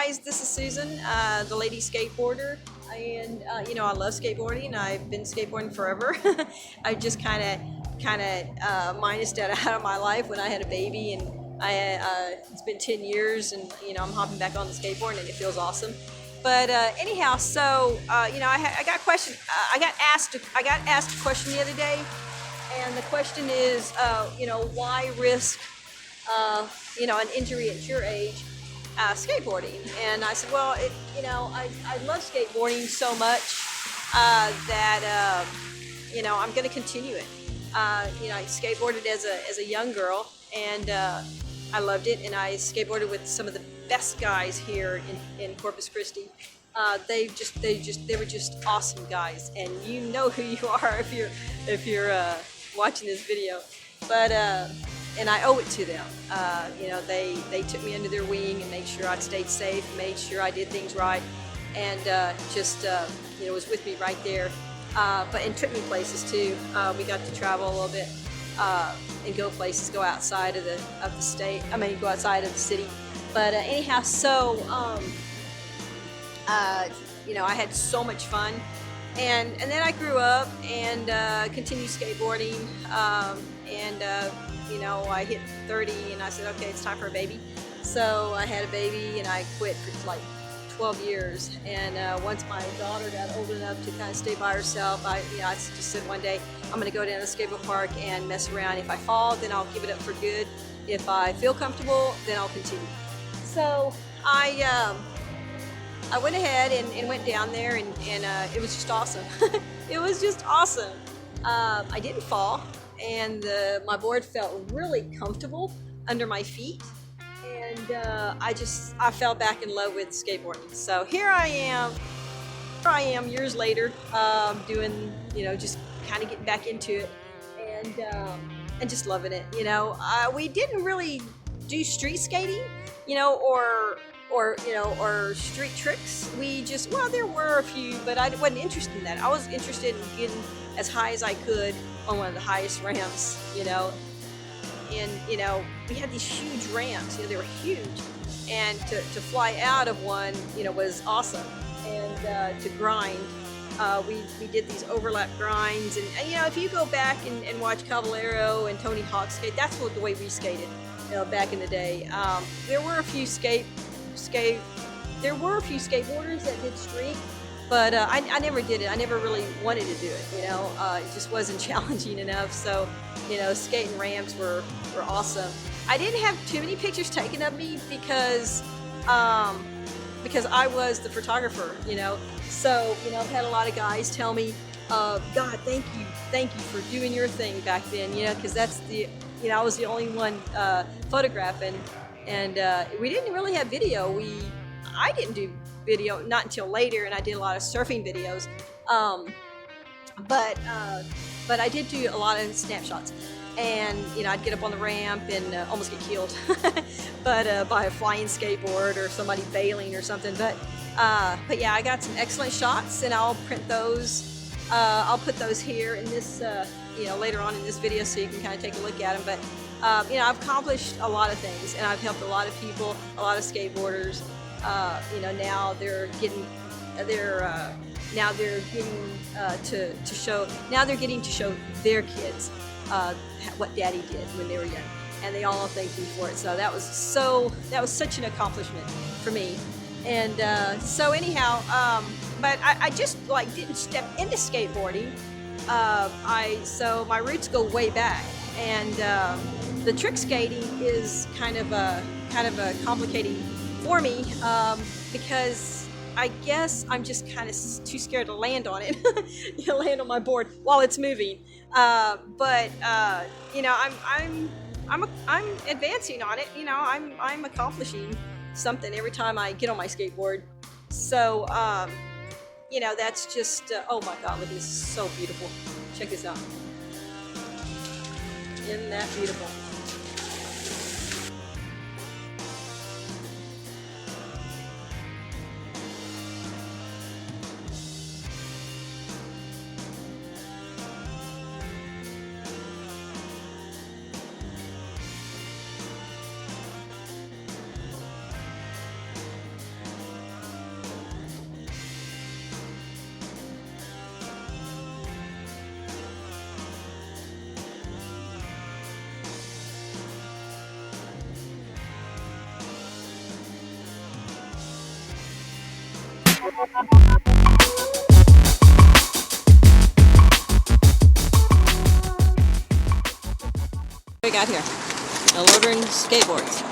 guys, this is Susan, the lady skateboarder, and I love skateboarding. I've been skateboarding forever. I just kind of minused that out of my life when I had a baby, and it's been 10 years, and I'm hopping back on the skateboard, and it feels awesome. But anyhow, so I got question. I got asked a question the other day, and the question is, why risk an injury at your age skateboarding? And I said, well, I love skateboarding so much that I'm going to continue it. I skateboarded as a young girl, and I loved it. And I skateboarded with some of the best guys here in Corpus Christi. They were just awesome guys, and you know who you are if you're watching this video. But and I owe it to them. They took me under their wing and made sure I stayed safe, made sure I did things right, and was with me right there. And took me places too. We got to travel a little bit and go places, go outside of the state. Go outside of the city. But anyhow, so I had so much fun. And then I grew up and continued skateboarding. I hit 30 and I said, okay, it's time for a baby. So I had a baby and I quit for like 12 years. And once my daughter got old enough to kind of stay by herself, I just said one day, I'm going to go down to the skateboard park and mess around. If I fall, then I'll give it up for good. If I feel comfortable, then I'll continue. So I went ahead and went down there, and it was just awesome. It was just awesome. I didn't fall, and my board felt really comfortable under my feet, and I fell back in love with skateboarding. So here I am years later, doing, just kind of getting back into it, and just loving it. We didn't really do street skating, or street tricks. There were a few, but I wasn't interested in that. I was interested in getting as high as I could on one of the highest ramps, and we had these huge ramps, they were huge, and to fly out of one, was awesome. And to grind, we did these overlap grinds, and if you go back and watch Caballero and Tony Hawk skate, that's the way we skated, back in the day. There were a few skateboarders that did street, but I never did it. I never really wanted to do it. It just wasn't challenging enough. So, skating ramps were awesome. I didn't have too many pictures taken of me because I was the photographer. So I've had a lot of guys tell me, God, thank you for doing your thing back then. Because that's I was the only one photographing. And we didn't really have video. I didn't do video not until later, and I did a lot of surfing videos. But I did do a lot of snapshots. And I'd get up on the ramp and almost get killed, but by a flying skateboard or somebody bailing or something. But yeah, I got some excellent shots, and I'll print those. I'll put those here in this, later on in this video, so you can kind of take a look at them. But I've accomplished a lot of things, and I've helped a lot of people, a lot of skateboarders. Now they're getting to show their kids what Daddy did when they were young, and they all thank me for it. So that was such an accomplishment for me. And so anyhow, but I just didn't step into skateboarding. So my roots go way back, and the trick skating is kind of a complicating for me, because I guess I'm just kind of too scared to land on it, land on my board while it's moving. But I'm advancing on it. I'm accomplishing something every time I get on my skateboard. So that's just oh my God, look, this is so beautiful. Check this out. Isn't that beautiful? We got here. Ordering skateboards.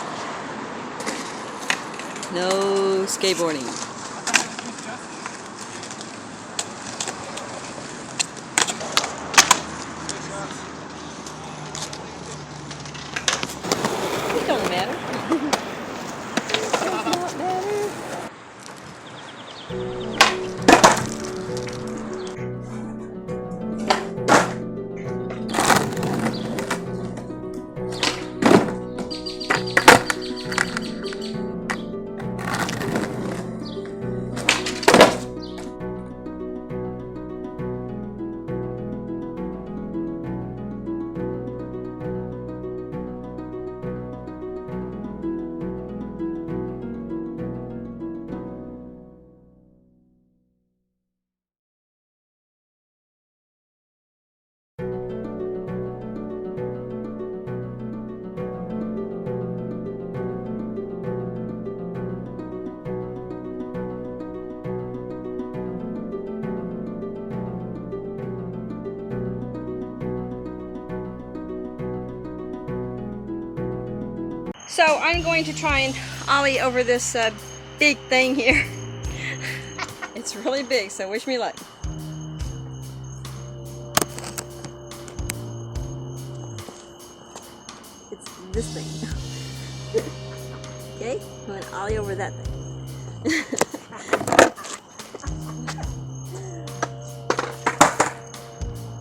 No skateboarding. It don't matter. It does not matter. So I'm going to try and ollie over this big thing here. It's really big, so wish me luck. It's this thing. Okay, I'm going to ollie over that thing.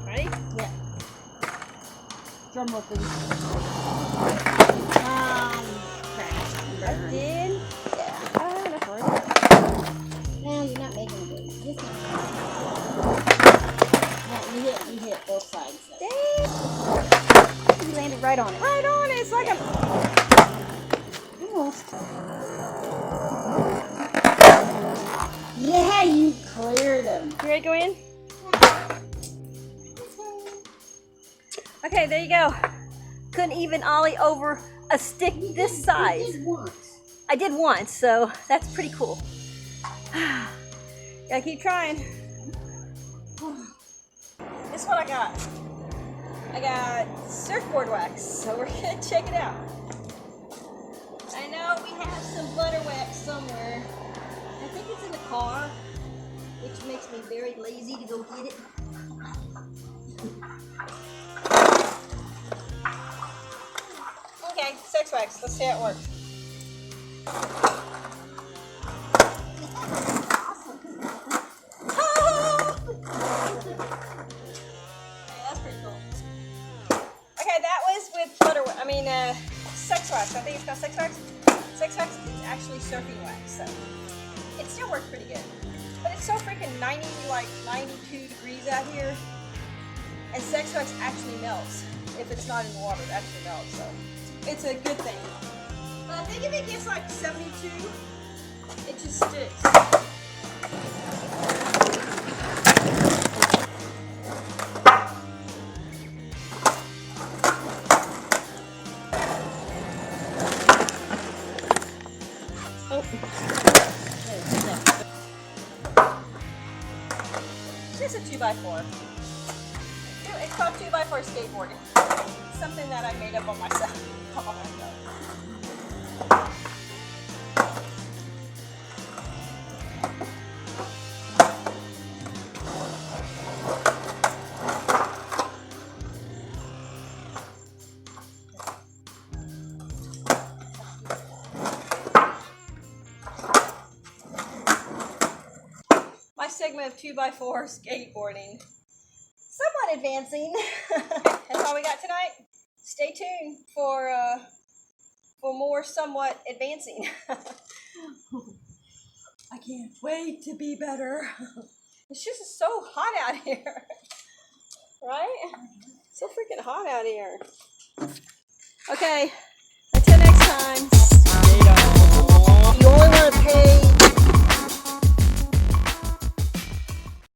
Ready? Yeah. Drum roll, please. I did? Yeah. That's right. No, you're not making it. Just no, you hit both sides. So. Dang! You landed right on it. Right on it. It's like Almost. Yeah, you cleared them. You ready to go in? Okay, there you go. Couldn't even ollie over a stick this size. You did once. I did once, so that's pretty cool. Gotta keep trying. This is what I got. I got surfboard wax, so we're gonna check it out. I know we have some butter wax somewhere. I think it's in the car, which makes me very lazy to go get it. Okay, sex wax. Let's see how it works. That's pretty cool. Okay, that was with butter. Sex wax. I think it's called sex wax. Sex wax is actually surfing wax, so it still works pretty good. But it's so freaking 92 degrees out here, and sex wax actually melts. If it's not in the water, it actually melts. So it's a good thing. But I think if it gets like 72, it just sticks. Oh. It's just a 2x4. It's called 2x4 skateboarding. It's something that I made up on myself. My segment of 2x4 skateboarding. Somewhat advancing. That's all we got tonight. Stay tuned for more somewhat advancing. I can't wait to be better. It's just so hot out here. Right? So freaking hot out here. Okay. Until next time. You only want to pay